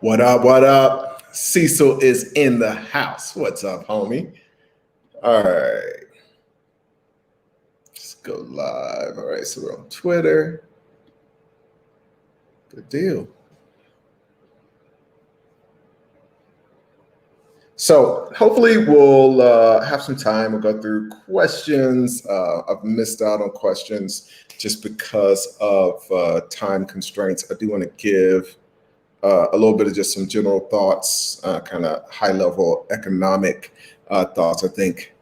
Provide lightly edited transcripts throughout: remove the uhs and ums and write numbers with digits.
What up? What up? Cecil is in the house. What's up, homie? All right. Let's go live. All right. So we're on Twitter. Good deal. So hopefully we'll have some time. We'll go through questions. I've missed out on questions just because of time constraints. I do want to give a little bit of just some general thoughts, kind of high level economic thoughts. I think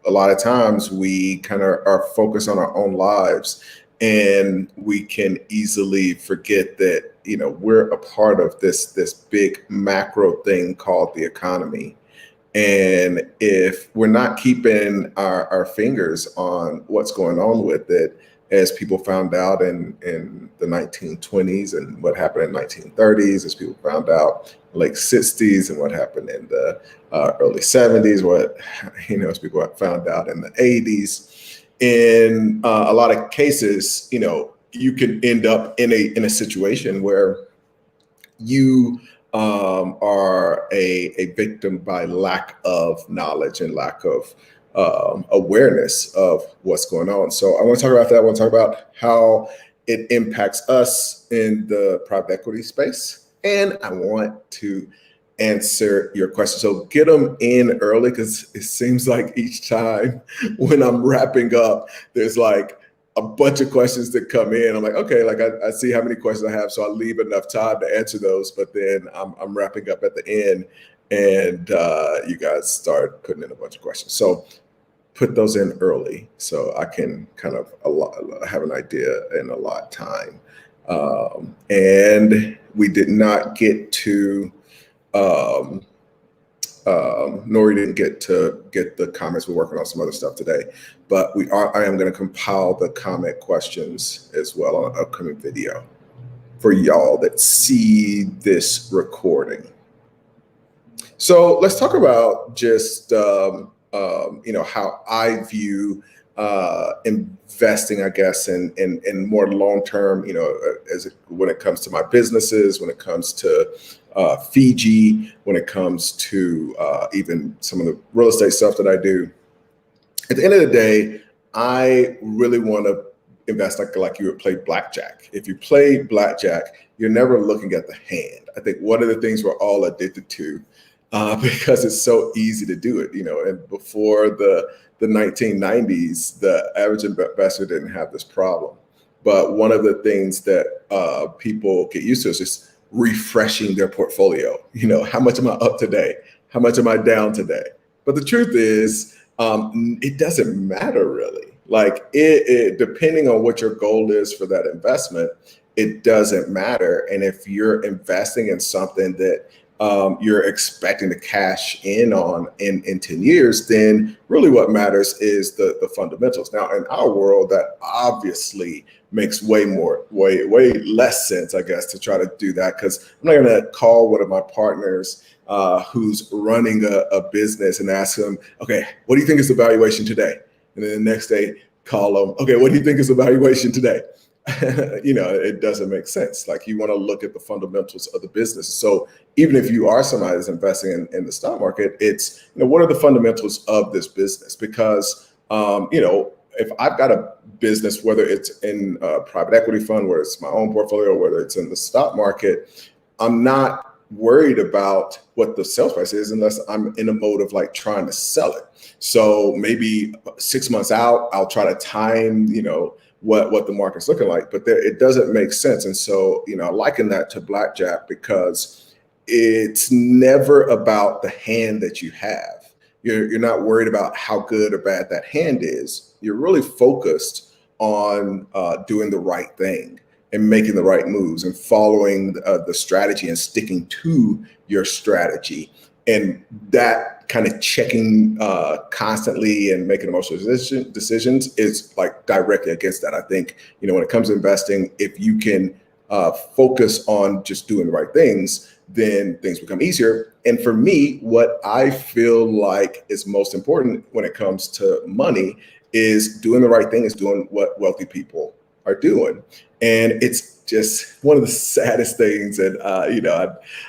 a lot of times we kind of are focused on our own lives, and we can easily forget that, you know, we're a part of this big macro thing called the economy. And if we're not keeping our fingers on what's going on with it, as people found out in the 1920s and what happened in 1930s, as people found out late 60s and what happened in the early 70s, what, you know, as people found out in the 80s, in a lot of cases, you know, you can end up in a situation where you are a victim by lack of knowledge and lack of awareness of what's going on. So I want to talk about that. I want to talk about how it impacts us in the private equity space. And I want to answer your questions. So get them in early, because it seems like each time when I'm wrapping up, there's like a bunch of questions that come in. I'm like, okay, like I see how many questions I have, so I leave enough time to answer those. But then I'm wrapping up at the end, and you guys start putting in a bunch of questions. So put those in early so I can kind of have an idea and allot time. And we did not get to, Nori didn't get the comments. We're working on some other stuff today, but I am going to compile the comment questions as well on an upcoming video for y'all that see this recording. So let's talk about just you know, how I view investing, I guess, in more long term. You know, when it comes to my businesses, when it comes to Fiji, when it comes to even some of the real estate stuff that I do. At the end of the day, I really want to invest like you would play blackjack. If you play blackjack, you're never looking at the hand. I think one of the things we're all addicted to, because it's so easy to do it, you know. And before the 1990s, the average investor didn't have this problem. But one of the things that people get used to is just refreshing their portfolio. You know, how much am I up today? How much am I down today? But the truth is, it doesn't matter really. Like it depending on what your goal is for that investment, it doesn't matter. And if you're investing in something that you're expecting to cash in on in 10 years, then really what matters is the fundamentals. Now, in our world, that obviously makes way less sense, I guess, to try to do that, because I'm not going to call one of my partners who's running a business and ask them, okay, what do you think is the valuation today? And then the next day, call them, okay, what do you think is the valuation today? You know, it doesn't make sense. Like, you want to look at the fundamentals of the business. So even if you are somebody that's investing in the stock market, it's, you know, what are the fundamentals of this business? Because, you know, if I've got a business, whether it's in a private equity fund, whether it's my own portfolio, whether it's in the stock market, I'm not worried about what the sales price is unless I'm in a mode of like trying to sell it. So maybe 6 months out, I'll try to time, you know, what the market's looking like, but it doesn't make sense. And so, you know, I liken that to blackjack, because it's never about the hand that you have. You're not worried about how good or bad that hand is. You're really focused on doing the right thing and making the right moves and following the strategy and sticking to your strategy. And that kind of checking constantly and making emotional decisions is like directly against that. I think, you know, when it comes to investing, if you can focus on just doing the right things, then things become easier. And for me, what I feel like is most important when it comes to money is doing the right thing, is doing what wealthy people are doing. And it's just one of the saddest things. And,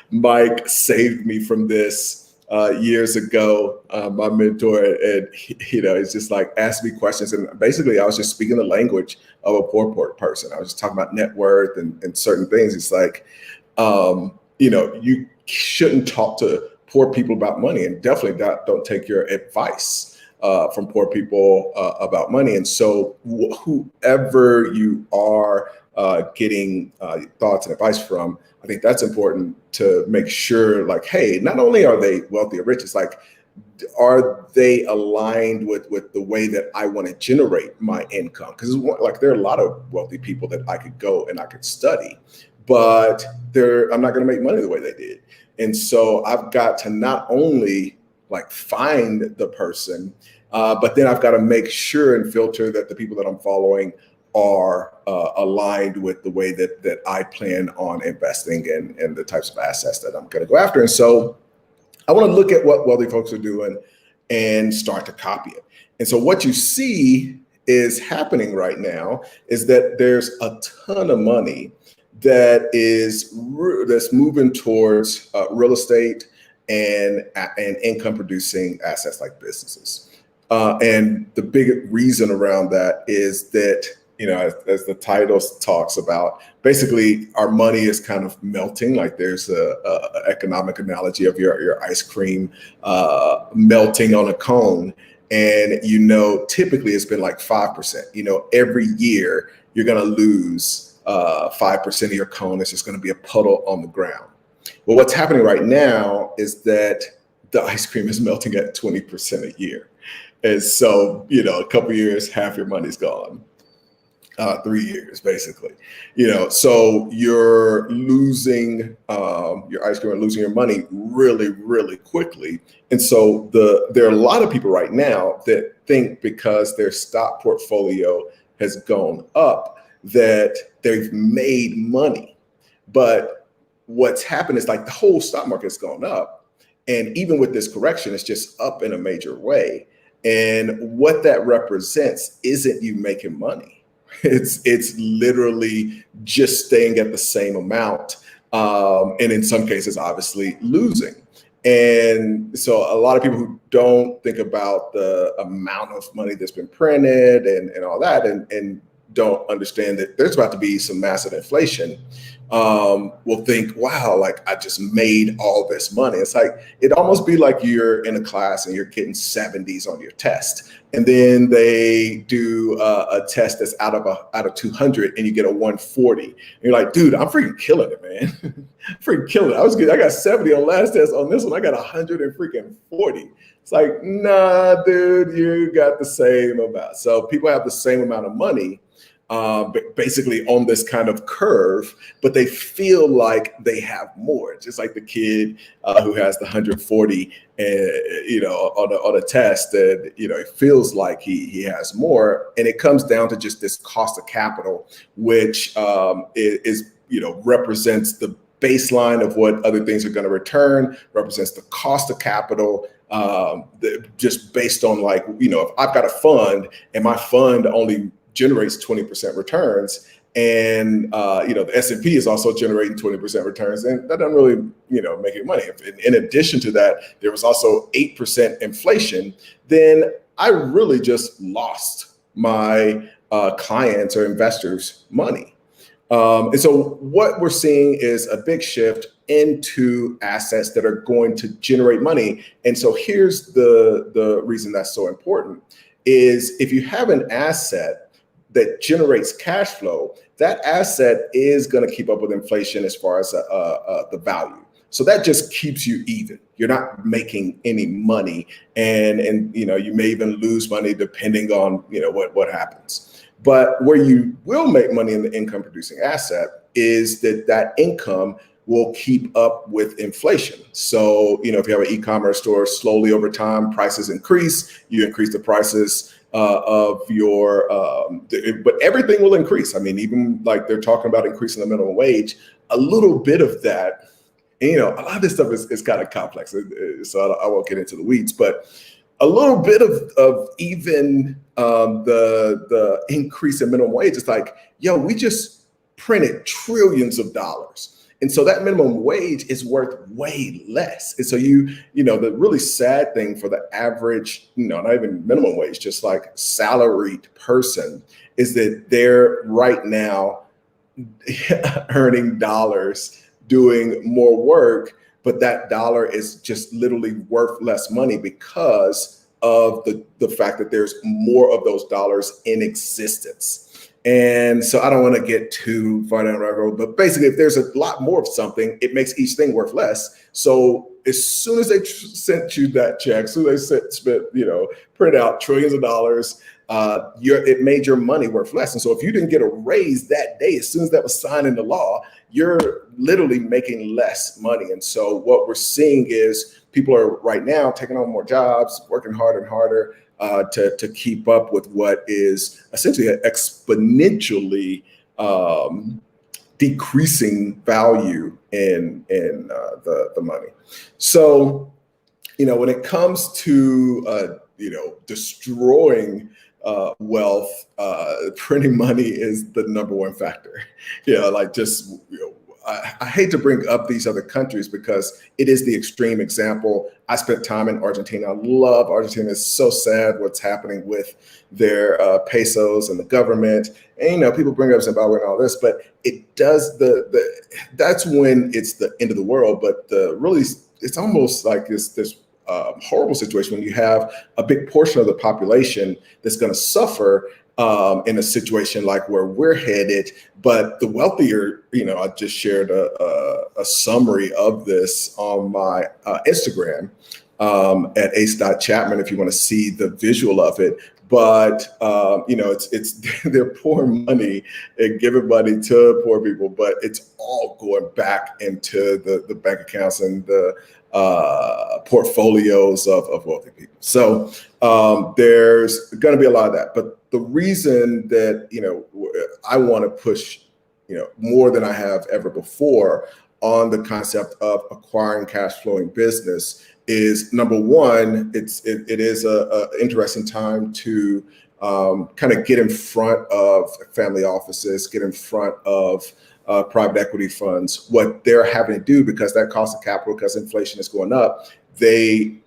Mike saved me from this years ago, my mentor, and, he's just like, asked me questions. And basically I was just speaking the language of a poor person. I was just talking about net worth and certain things. It's like, you shouldn't talk to poor people about money, and definitely don't take your advice from poor people about money. And so whoever you are getting thoughts and advice from, I think that's important to make sure, like, hey, not only are they wealthy or rich, it's like, are they aligned with the way that I want to generate my income? Because like, there are a lot of wealthy people that I could go and I could study, but I'm not going to make money the way they did. And so I've got to not only like find the person, but then I've got to make sure and filter that the people that I'm following are aligned with the way that I plan on investing in and the types of assets that I'm going to go after. And so I want to look at what wealthy folks are doing and start to copy it. And so what you see is happening right now is that there's a ton of money that's moving towards real estate and income producing assets like businesses. And the big reason around that is that, as the title talks about, basically our money is kind of melting. Like there's a economic analogy of your ice cream melting on a cone. And, typically it's been like 5%. Every year you're going to lose 5% of your cone. It's just going to be a puddle on the ground. Well, what's happening right now is that the ice cream is melting at 20% a year. And so, a couple of years, half your money's gone. 3 years, basically. So you're losing your ice cream and losing your money really, really quickly. And so there are a lot of people right now that think because their stock portfolio has gone up that they've made money. But what's happened is like the whole stock market's gone up. And even with this correction, it's just up in a major way. And what that represents isn't you making money. It's literally just staying at the same amount. And in some cases, obviously losing. And so a lot of people who don't think about the amount of money that's been printed and all that, and don't understand that there's about to be some massive inflation, will think, wow, like I just made all this money. It's like, it'd almost be like you're in a class and you're getting 70s on your test. And then they do a test that's out of 200 and you get a 140. And you're like, dude, I'm freaking killing it, man. Freaking killing it. I got 70 on last test. On this one, I got 140. It's like, nah, dude, you got the same amount. So people have the same amount of money, basically on this kind of curve, but they feel like they have more. Just like the kid who has the 140, on a test, and it feels like he has more, and it comes down to just this cost of capital, which is represents the baseline of what other things are going to return, represents the cost of capital. Just based on like, if I've got a fund and my fund only generates 20% returns, and the S&P is also generating 20% returns, and that doesn't really make it money. If in addition to that there was also 8% inflation, then I really just lost my clients or investors money. And so what we're seeing is a big shift into assets that are going to generate money. And so here's the reason that's so important is if you have an asset that generates cash flow, that asset is going to keep up with inflation as far as the value. So that just keeps you even. You're not making any money, and you may even lose money depending on what happens. But where you will make money in the income producing asset is that income will keep up with inflation. So if you have an e-commerce store, slowly over time prices increase. You increase the prices of your, but everything will increase. I mean, even like they're talking about increasing the minimum wage, a little bit of that, and, a lot of this stuff is kind of complex. So I won't get into the weeds, but a little bit of even the increase in minimum wage. It's like, we just printed trillions of dollars. And so that minimum wage is worth way less. And so the really sad thing for the average, not even minimum wage, just like salaried person, is that they're right now earning dollars, doing more work, but that dollar is just literally worth less money because of the fact that there's more of those dollars in existence. And so I don't want to get too far down the road, but basically, if there's a lot more of something, it makes each thing worth less. So as soon as they sent you that check, as soon as they print out trillions of dollars, it made your money worth less. And so if you didn't get a raise that day, as soon as that was signed into law, you're literally making less money. And so what we're seeing is people are right now taking on more jobs, working harder and harder to keep up with what is essentially an exponentially decreasing value in the money. So, when it comes to destroying wealth, printing money is the number one factor. I hate to bring up these other countries because it is the extreme example. I spent time in Argentina. I love Argentina. It's so sad what's happening with their pesos and the government. And people bring up Zimbabwe and all this, but it does that's when it's the end of the world. But it's almost like this horrible situation when you have a big portion of the population that's going to suffer in a situation like where we're headed, but the wealthier, I just shared a summary of this on my Instagram at ace.chapman if you want to see the visual of it. But it's they're pouring money and giving money to poor people, but it's all going back into the bank accounts and the portfolios of wealthy people. So there's going to be a lot of that. But the reason that I want to push more than I have ever before on the concept of acquiring cash flowing business is, number one, it is a interesting time to kind of get in front of family offices, get in front of private equity funds, what they're having to do, because that cost of capital, because inflation is going up. They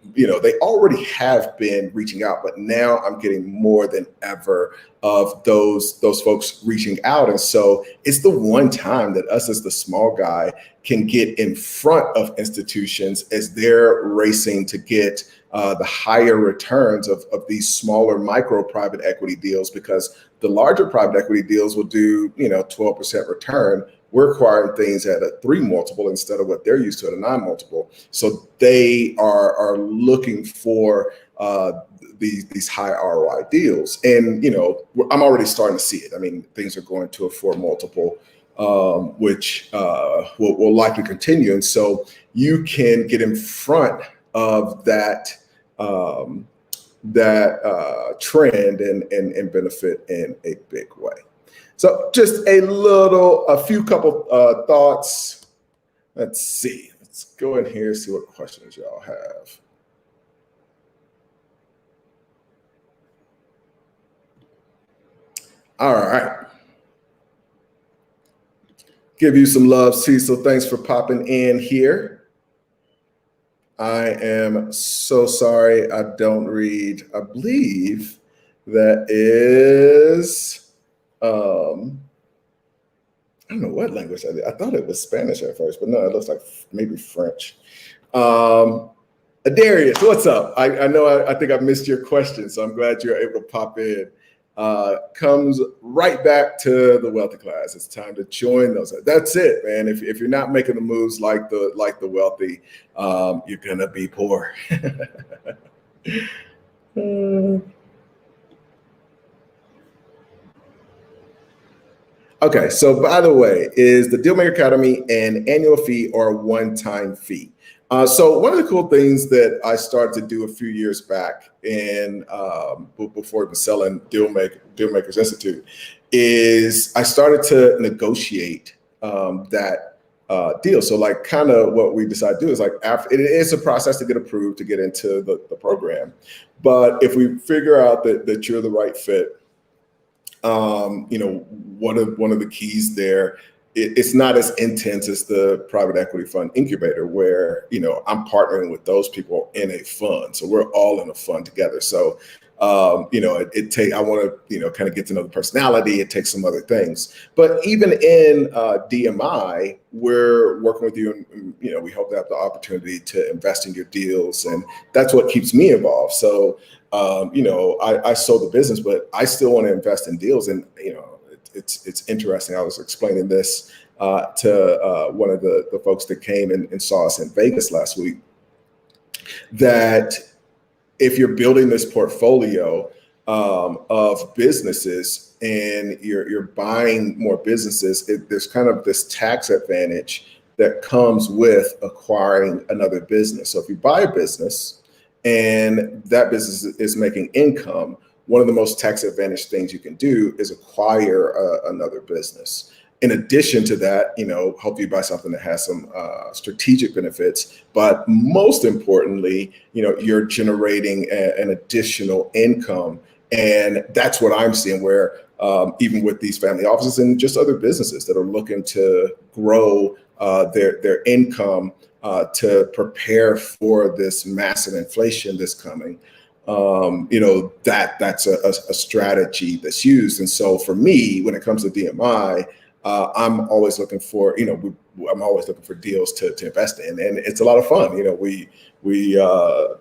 already have been reaching out, but now I'm getting more than ever of those folks reaching out. And so it's the one time that us as the small guy can get in front of institutions as they're racing to get the higher returns of these smaller micro private equity deals, because the larger private equity deals will do 12% return. We're acquiring things at a 3 multiple instead of what they're used to at a 9 multiple. So they are looking for these high ROI deals. And, I'm already starting to see it. I mean, things are going to a 4 multiple, which will likely continue. And so you can get in front of that trend and benefit in a big way. So just a few couple thoughts. Let's see. Let's go in here, see what questions y'all have. All right. Give you some love, Cecil. Thanks for popping in here. I am so sorry I don't read. I believe that is... I don't know what language I did. I thought it was Spanish at first, but no, it looks like maybe French. Darius, what's up? I know I think I missed your question, so I'm glad you're able to pop in. Comes right back to the wealthy class. It's time to join those. That's it, man. If you're not making the moves like the wealthy, you're gonna be poor. Okay, so by the way, is the Dealmaker Academy an annual fee or a one-time fee? So one of the cool things that I started to do a few years back before even selling Dealmakers Institute is I started to negotiate that deal. So like kind of what we decided to do is like after it is a process to get approved to get into the program. But if we figure out that you're the right fit, One of the keys there, it's not as intense as the private equity fund incubator, where I'm partnering with those people in a fund, so we're all in a fund together. So I want to kind of get to know the personality. It takes some other things, but even in DMI, we're working with you, and we hope to have the opportunity to invest in your deals, and that's what keeps me involved. So I sold the business, but I still want to invest in deals. And it's interesting. I was explaining this to one of the folks that came and saw us in Vegas last week, that if you're building this portfolio of businesses and you're buying more businesses, there's kind of this tax advantage that comes with acquiring another business. So if you buy a business and that business is making income, one of the most tax advantaged things you can do is acquire another business. In addition to that, hopefully you buy something that has some strategic benefits, but most importantly, you're generating an additional income. And that's what I'm seeing, where even with these family offices and just other businesses that are looking to grow their income to prepare for this massive inflation that's coming, that's a strategy that's used. And so for me, when it comes to DMI, I'm always looking for, I'm always looking for deals to invest in, and it's a lot of fun. We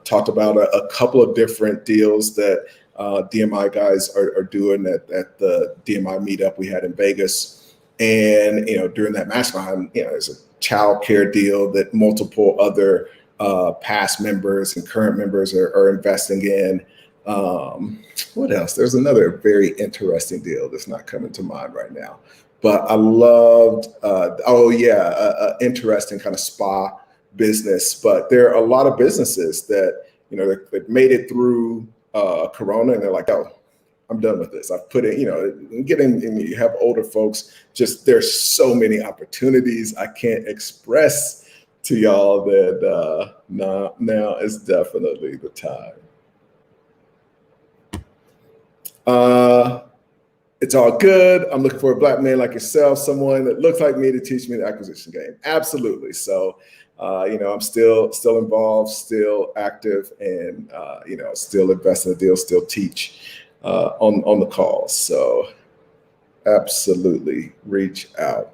talked about a couple of different deals that DMI guys are doing at the DMI meetup we had in Vegas. And, during that mastermind, there's a child care deal that multiple other past members and current members are investing in. What else? There's another very interesting deal that's not coming to mind right now. But I loved, interesting kind of spa business. But there are a lot of businesses that, they've made it through Corona, and they're like, oh, I'm done with this. I've put in, and you have older folks, just there's so many opportunities. I can't express to y'all that now is definitely the time. It's all good. I'm looking for a Black man like yourself, someone that looks like me, to teach me the acquisition game. Absolutely. So, I'm still involved, still active, and still invest in the deal, still teach on the calls. So, absolutely, reach out.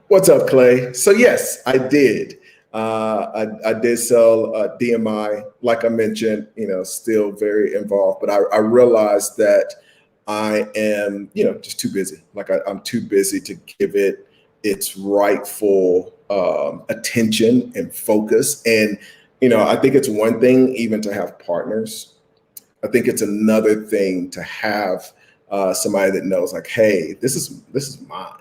What's up, Clay? So yes, I did. I did sell DMI, like I mentioned, still very involved, but I realized that I am, just too busy. Like I'm too busy to give it its rightful attention and focus. And, I think it's one thing even to have partners. I think it's another thing to have somebody that knows, like, hey, this is mine.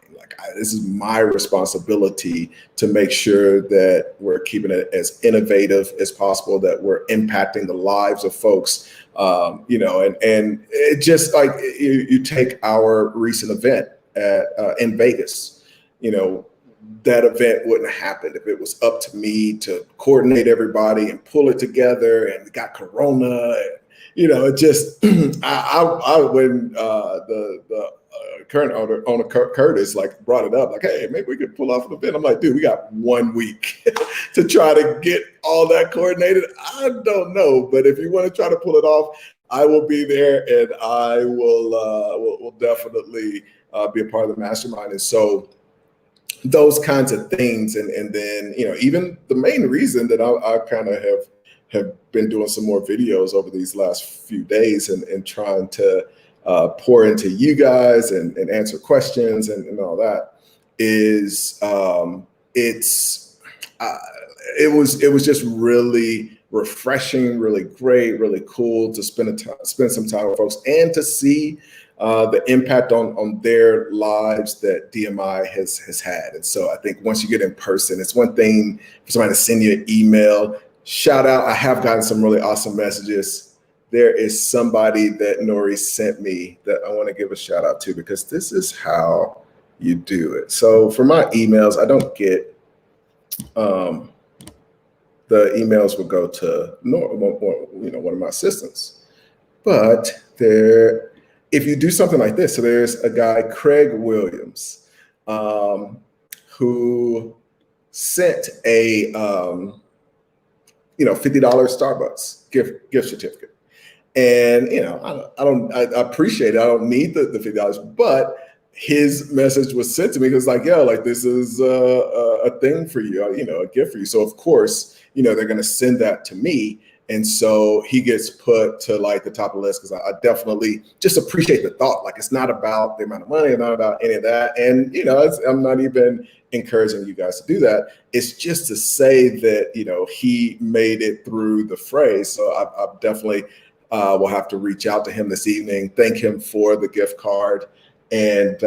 This is my responsibility to make sure that we're keeping it as innovative as possible, that we're impacting the lives of folks, and it just like you take our recent event in Vegas, that event wouldn't have happened if it was up to me to coordinate everybody and pull it together, and we got Corona. It just, when the current owner Curtis brought it up, like, hey, maybe we could pull off an event. I'm like, dude, we got 1 week to try to get all that coordinated. I don't know, but if you want to try to pull it off, I will be there, and I will definitely be a part of the mastermind. And so those kinds of things, and then even the main reason that I kind of have been doing some more videos over these last few days and trying to pour into you guys and answer questions and all that is it was just really refreshing, really great, really cool to spend some time with folks and to see the impact on their lives that DMI has had. And so I think once you get in person, it's one thing for somebody to send you an email. Shout out, I have gotten some really awesome messages. There is somebody that Nori sent me that I want to give a shout out to, because this is how you do it. So for my emails, I don't get the emails would go to one of my assistants. But if you do something like this, so there's a guy, Craig Williams, who sent a $50 Starbucks gift certificate. And I appreciate it. I don't need the $50, but his message was sent to me. It was like, yo, like this is a thing for you, a gift for you. So of course, they're going to send that to me. And so he gets put to like the top of the list because I definitely just appreciate the thought. Like it's not about the amount of money, it's not about any of that. And, I'm not even encouraging you guys to do that. It's just to say that, he made it through the phrase. So I definitely will have to reach out to him this evening, thank him for the gift card, and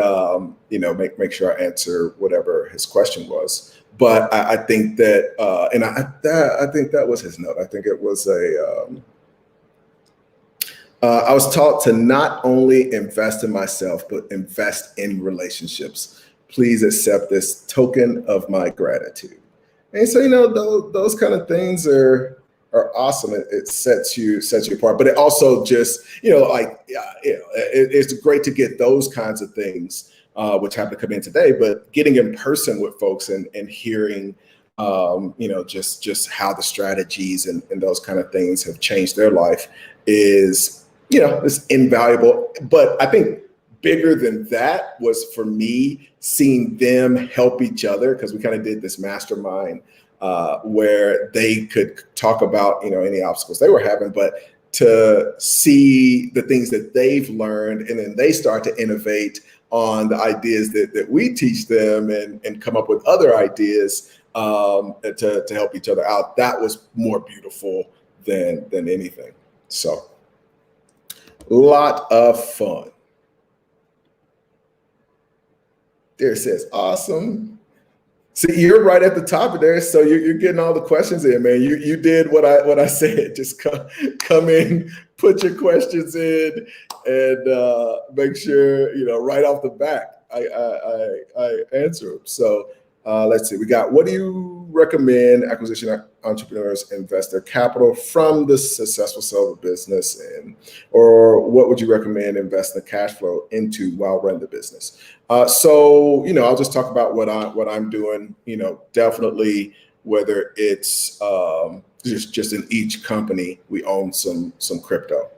make sure I answer whatever his question was. But I think that, and I think that was his note. I think it was I was taught to not only invest in myself, but invest in relationships. Please accept this token of my gratitude. And so, those kind of things are awesome. It sets you apart, but it also just, it's great to get those kinds of things, which happen to come in today, but getting in person with folks and hearing, just how the strategies and those kind of things have changed their life is, it's invaluable. But I think bigger than that was for me seeing them help each other, because we kind of did this mastermind where they could talk about, any obstacles they were having, but to see the things that they've learned, and then they start to innovate on the ideas that we teach them and come up with other ideas to help each other out. That was more beautiful than anything. So a lot of fun. There it says, awesome. See, you're right at the top of there, so you're getting all the questions in, man. You did what I said. Just come in, put your questions in, and make sure right off the bat I answer them. So let's see. We got, what do you recommend acquisition entrepreneurs invest their capital from the successful sale of the business in, or what would you recommend invest the cash flow into while running the business? So I'll just talk about what I'm doing. Definitely, whether it's just in each company, we own some crypto.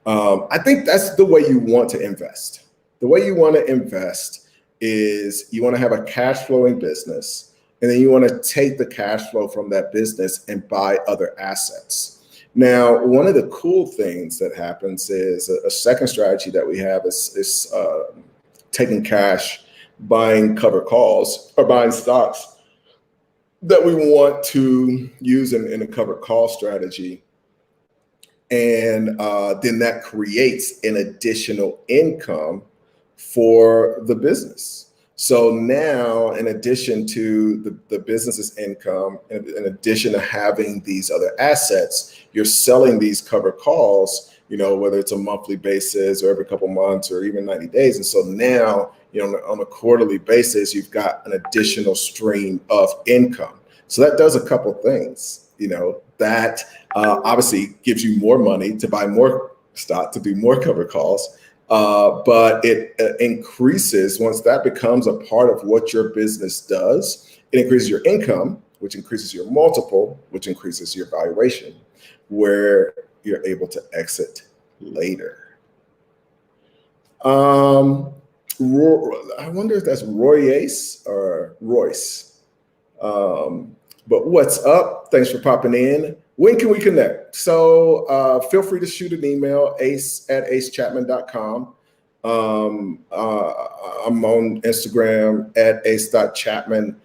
I think that's the way you want to invest. The way you want to invest is you want to have a cash flowing business, and then you want to take the cash flow from that business and buy other assets. Now, one of the cool things that happens is a second strategy that we have is taking cash, buying covered calls, or buying stocks that we want to use in a covered call strategy. And then that creates an additional income for the business. So now, in addition to the business's income, in addition to having these other assets, you're selling these covered calls, whether it's a monthly basis or every couple months or even 90 days. And so now, on a quarterly basis, you've got an additional stream of income. So that does a couple things, that obviously gives you more money to buy more stock, to do more covered calls. But it increases, once that becomes a part of what your business does, it increases your income, which increases your multiple, which increases your valuation, where you're able to exit later. I wonder if that's Royce or Royce. But what's up? Thanks for popping in. When can we connect? So feel free to shoot an email, ace@acechapman.com. I'm on Instagram at ace.chapman.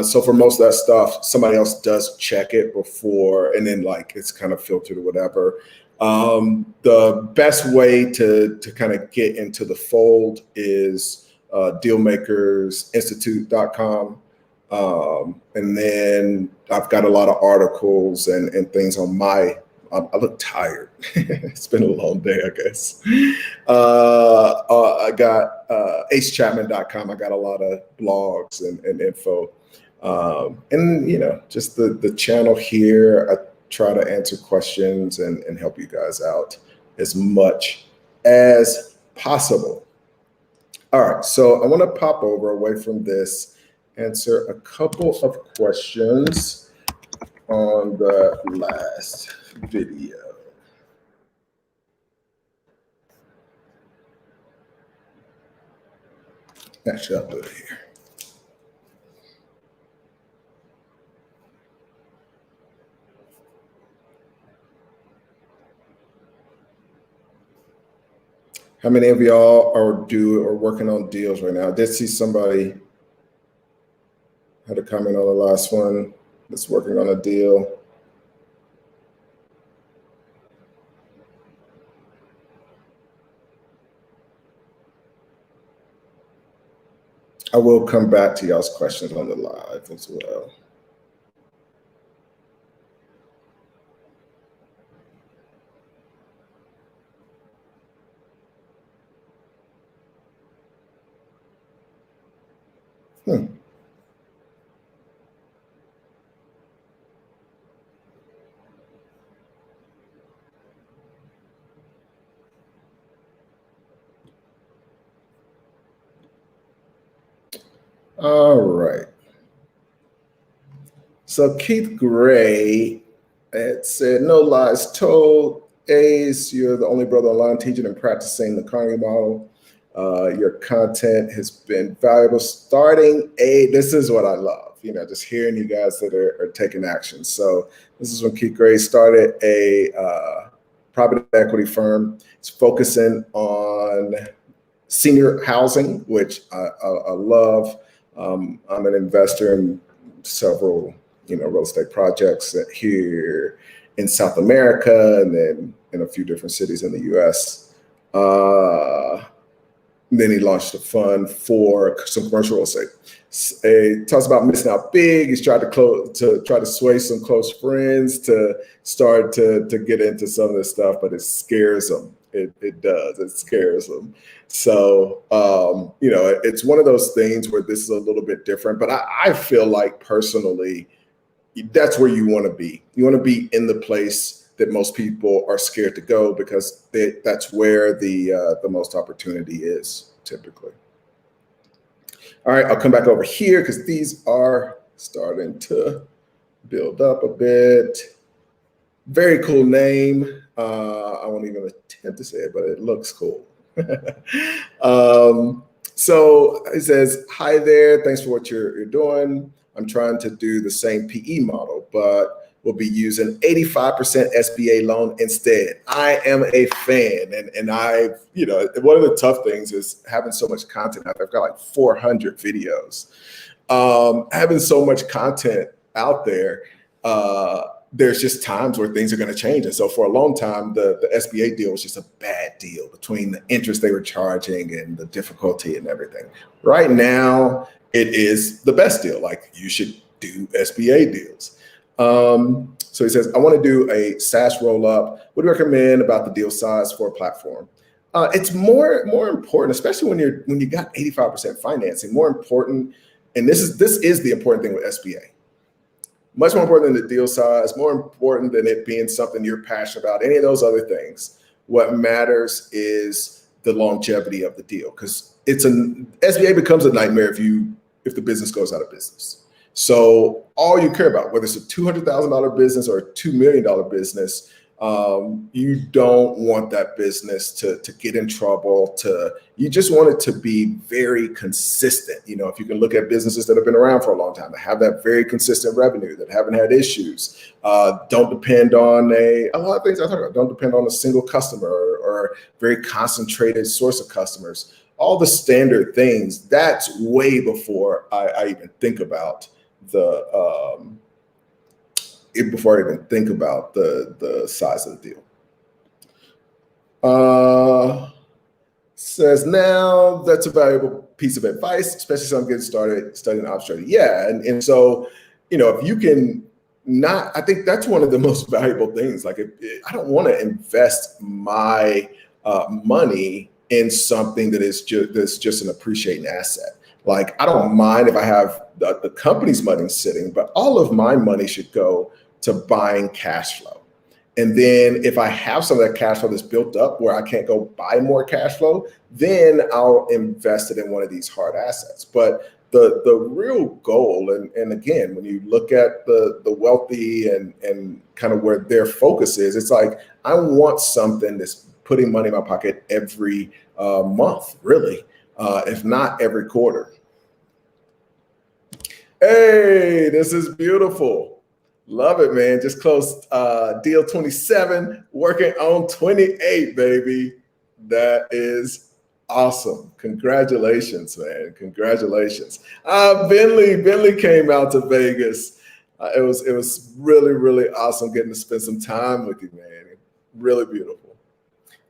So for most of that stuff, somebody else does check it before, and then it's kind of filtered or whatever. The best way to kind of get into the fold is dealmakersinstitute.com. And then I've got a lot of articles and things on I look tired. It's been a long day, I guess. I got acechapman.com. I got a lot of blogs and info. And just the channel here, I try to answer questions and help you guys out as much as possible. All right, so I want to pop over away from this, answer a couple of questions on the last video. Actually, I'll do it here. How many of y'all are working on deals right now? I did see somebody had a comment on the last one that's working on a deal. I will come back to y'all's questions on the live as well. All right. So Keith Gray had said, no lies told. Ace, you're the only brother online teaching and practicing the Carnegie model. Your content has been valuable. This is what I love, just hearing you guys that are taking action. So this is when Keith Gray started a private equity firm. It's focusing on senior housing, which I love. I'm an investor in several, real estate projects here in South America, and then in a few different cities in the U.S. Then he launched a fund for some commercial real estate. He talks about missing out big. He's tried to sway some close friends to start to get into some of this stuff, but it scares them. It does. It scares them. So, it's one of those things where this is a little bit different, but I feel like personally, that's where you want to be. You want to be in the place that most people are scared to go, because that's where the most opportunity is typically. All right, I'll come back over here because these are starting to build up a bit. Very cool name. I won't even attempt to say it, but it looks cool. So it says, hi there, thanks for what you're doing. I'm trying to do the same PE model, but we'll be using 85% SBA loan instead. I am a fan, and one of the tough things is having so much content. I've got like 400 videos. Having so much content out there, there's just times where things are going to change. And so for a long time, the SBA deal was just a bad deal between the interest they were charging and the difficulty and everything. Right now, it is the best deal. Like, you should do SBA deals. So he says, I want to do a SaaS roll up. What do you recommend about the deal size for a platform? It's more important, especially when you got 85% financing, more important. And this is the important thing with SBA. Much more important than the deal size, more important than it being something you're passionate about, any of those other things. What matters is the longevity of the deal, because SBA becomes a nightmare if the business goes out of business. So all you care about, whether it's a $200,000 business or a $2 million business, you don't want that business to get in trouble. You just want it to be very consistent. If you can look at businesses that have been around for a long time, that have that very consistent revenue, that haven't had issues, don't depend on a lot of things I talk about. Don't depend on a single customer or very concentrated source of customers. All the standard things. That's way before I even think about the size of the deal. Says, now that's a valuable piece of advice, especially someone getting started studying ops trading. Yeah, and so, if you can I think that's one of the most valuable things. Like, I don't want to invest my money in something that's just an appreciating asset. Like, I don't mind if I have the company's money sitting, but all of my money should go to buying cash flow. And then if I have some of that cash flow that's built up where I can't go buy more cash flow, then I'll invest it in one of these hard assets. But the real goal, and again, when you look at the wealthy and kind of where their focus is, it's like, I want something that's putting money in my pocket every month, really, if not every quarter. Hey, this is beautiful. Love it, man. Just closed deal 27, working on 28, baby. That is awesome. Congratulations, man. Congratulations. Bentley came out to Vegas. It was really, really awesome getting to spend some time with you, man. Really beautiful.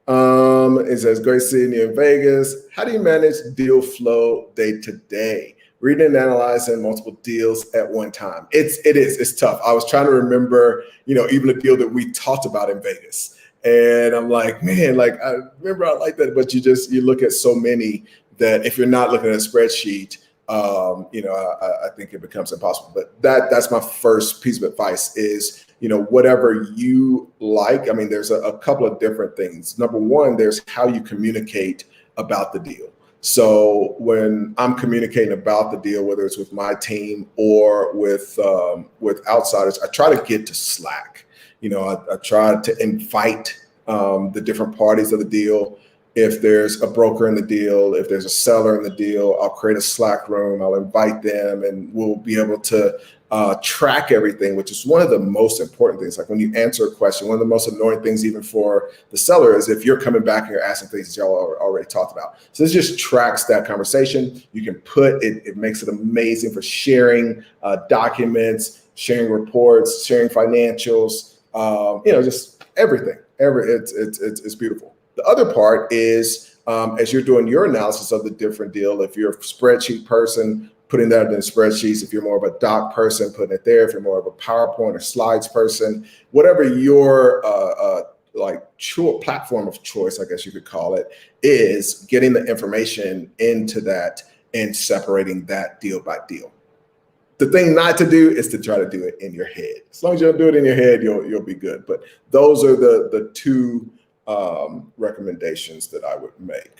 It says, great seeing you in Vegas. How do you manage deal flow day to day? Reading and analyzing multiple deals at one time. It's tough. I was trying to remember, even a deal that we talked about in Vegas. And I'm like, man, like, I remember I like that, but you look at so many that if you're not looking at a spreadsheet, I think it becomes impossible. But that's my first piece of advice is, whatever you like. I mean, there's a couple of different things. Number one, there's how you communicate about the deal. So when I'm communicating about the deal, whether it's with my team or with outsiders, I try to get to Slack. I try to invite the different parties of the deal. If there's a broker in the deal, if there's a seller in the deal, I'll create a Slack room. I'll invite them, and we'll be able to track everything, which is one of the most important things. Like when you answer a question, one of the most annoying things even for the seller is if you're coming back and you're asking things that y'all already talked about. So this just tracks that conversation. You can put it, it makes it amazing for sharing documents, sharing reports, sharing financials, just everything. It's beautiful. The other part is as you're doing your analysis of the different deal, if you're a spreadsheet person, putting that in spreadsheets. If you're more of a doc person, putting it there. If you're more of a PowerPoint or slides person, whatever your platform of choice, I guess you could call it, is getting the information into that and separating that deal by deal. The thing not to do is to try to do it in your head. As long as you don't do it in your head, you'll be good. But those are the two recommendations that I would make.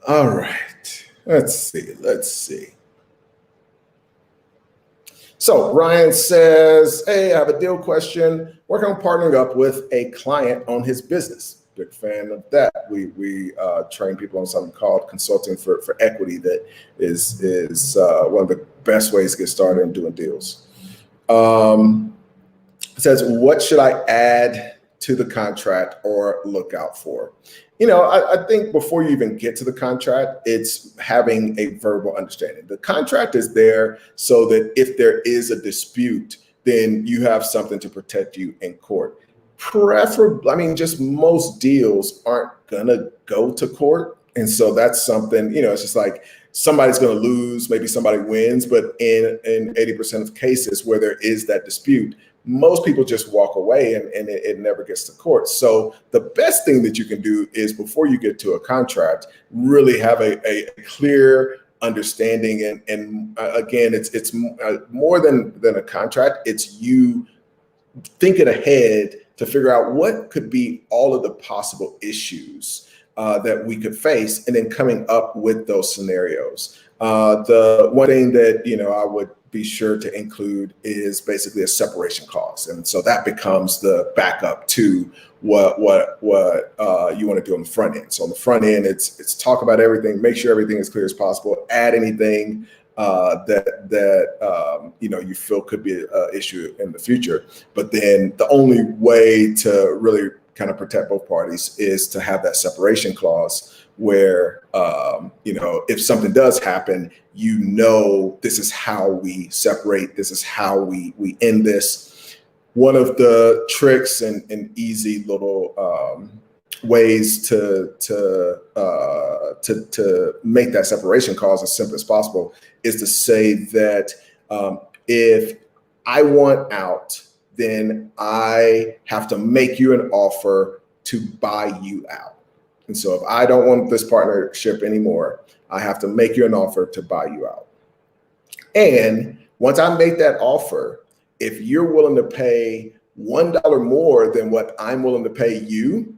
All right. Let's see. So Ryan says, hey, I have a deal question. Working on partnering up with a client on his business. Big fan of that. We train people on something called consulting for equity that is one of the best ways to get started in doing deals. It says, what should I add to the contract or look out for? I think before you even get to the contract, it's having a verbal understanding. The contract is there so that if there is a dispute, then you have something to protect you in court. Just most deals aren't gonna go to court. And so that's something, it's just like somebody's gonna lose, maybe somebody wins, but in 80% of cases where there is that dispute, most people just walk away and it never gets to court. So the best thing that you can do is before you get to a contract, really have a clear understanding. And again, it's more than a contract. It's you thinking ahead to figure out what could be all of the possible issues that we could face, and then coming up with those scenarios. The one thing that I would be sure to include is basically a separation clause, and so that becomes the backup to what you want to do on the front end. So on the front end, it's talk about everything, make sure everything is clear as possible, add anything that you feel could be an issue in the future. But then the only way to really kind of protect both parties is to have that separation clause where, if something does happen, this is how we separate, this is how we end this. One of the tricks and easy little ways to make that separation clause as simple as possible is to say that if I want out, then I have to make you an offer to buy you out. And so if I don't want this partnership anymore, I have to make you an offer to buy you out. And once I make that offer, if you're willing to pay $1 more than what I'm willing to pay you,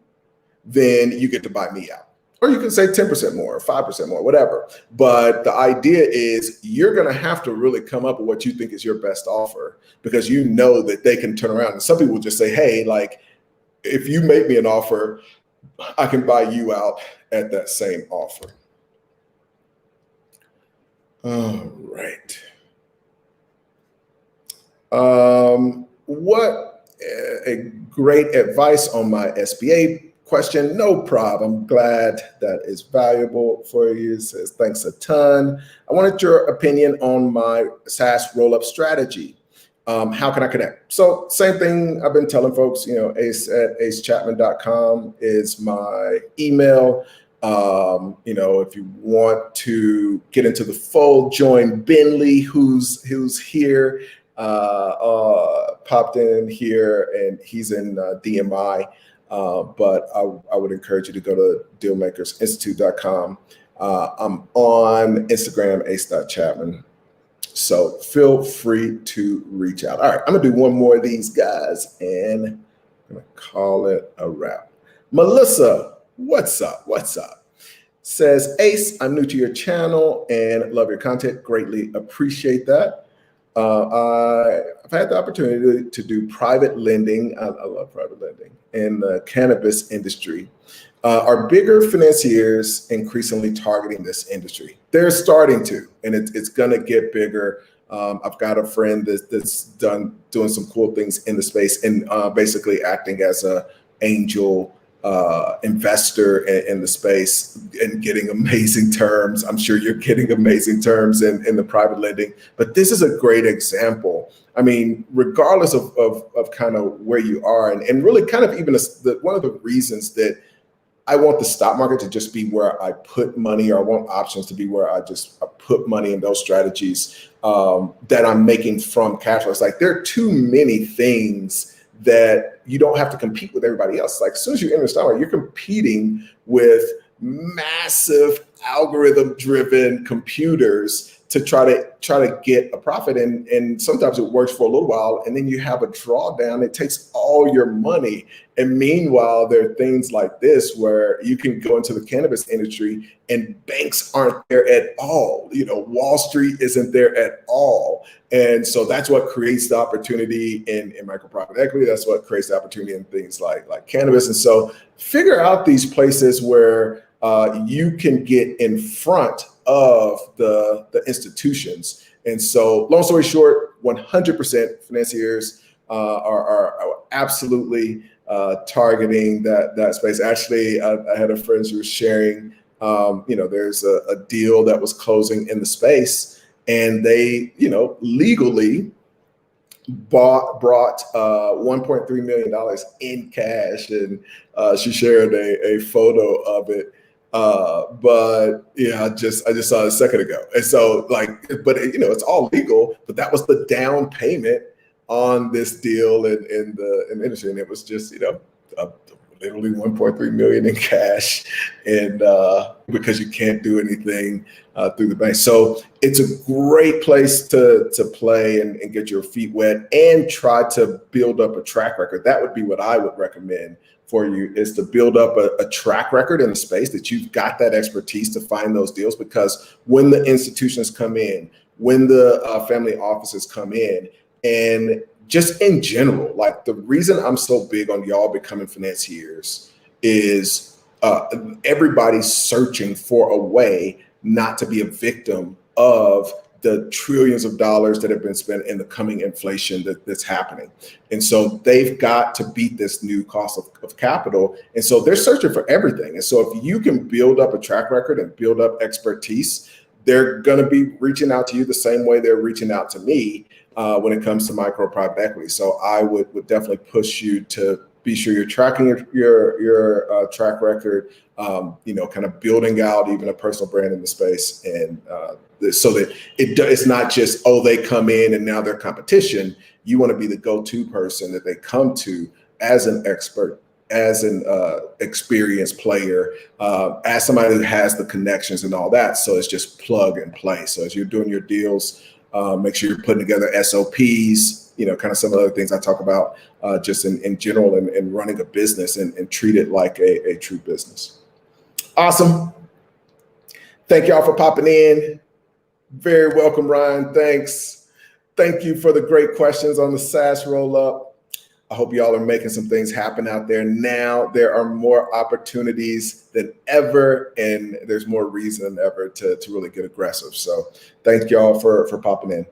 then you get to buy me out. Or you can say 10% more, 5% more, whatever. But the idea is you're going to have to really come up with what you think is your best offer, because you know that they can turn around. And some people will just say, hey, like, if you make me an offer, I can buy you out at that same offer. All right. What a great advice on my SBA question. No problem. Glad that is valuable for you. Says, thanks a ton. I wanted your opinion on my SaaS roll-up strategy. How can I connect? So same thing I've been telling folks, ace@acechapman.com is my email. If you want to get into the fold, join Bentley, who's here, popped in here, and he's in DMI. But I would encourage you to go to dealmakersinstitute.com. I'm on Instagram, ace.chapman. So feel free to reach out. All right, I'm gonna do one more of these guys and I'm gonna call it a wrap. Melissa, what's up? Says, Ace, I'm new to your channel and love your content. Greatly appreciate that. I've had the opportunity to do private lending. I love private lending in the cannabis industry. Are bigger financiers increasingly targeting this industry? They're starting to, and it's gonna get bigger. I've got a friend that's doing some cool things in the space and basically acting as a angel investor in the space and getting amazing terms. I'm sure you're getting amazing terms in the private lending, but this is a great example. I mean, regardless of kind of where you are, and really kind of even one of the reasons that I want the stock market to just be where I put money, or I want options to be where I put money in those strategies that I'm making from cash flow. It's like there are too many things that you don't have to compete with everybody else. Like as soon as you enter the stock market, you're competing with massive algorithm-driven computers to try to get a profit, and sometimes it works for a little while, and then you have a drawdown. It takes all your money. And meanwhile, there are things like this where you can go into the cannabis industry and banks aren't there at all. Wall Street isn't there at all. And so that's what creates the opportunity in micro private equity. That's what creates the opportunity in things like cannabis. And so figure out these places where you can get in front of the institutions. And so long story short, 100% financiers are absolutely targeting that space. Actually, I had a friend who was sharing, there's a deal that was closing in the space, and they, legally brought $1.3 million in cash, and she shared a photo of it. But yeah, I just saw it a second ago. And so it's all legal, but that was the down payment on this deal in the industry. And it was just, literally 1.3 million in cash. And because you can't do anything through the bank. So it's a great place to play and get your feet wet and try to build up a track record. That would be what I would recommend for you, is to build up a track record in the space, that you've got that expertise to find those deals. Because when the institutions come in, when the family offices come in, and just in general, like the reason I'm so big on y'all becoming financiers is everybody's searching for a way not to be a victim of the trillions of dollars that have been spent in the coming inflation that's happening. And so they've got to beat this new cost of capital. And so they're searching for everything. And so if you can build up a track record and build up expertise, they're going to be reaching out to you the same way they're reaching out to me when it comes to micro private equity. So I would definitely push you to be sure you're tracking your track record, kind of building out even a personal brand in the space, and so that it's not just, oh, they come in and now they're competition. You want to be the go-to person that they come to as an expert as an experienced player, as somebody who has the connections and all that. So it's just plug and play. So as you're doing your deals, make sure you're putting together SOPs, kind of some of the other things I talk about just in general and running a business and treat it like a true business. Awesome. Thank y'all for popping in. Very welcome, Ryan. Thanks. Thank you for the great questions on the SaaS roll up. I hope y'all are making some things happen out there. Now there are more opportunities than ever, and there's more reason than ever to really get aggressive. So thank y'all for popping in.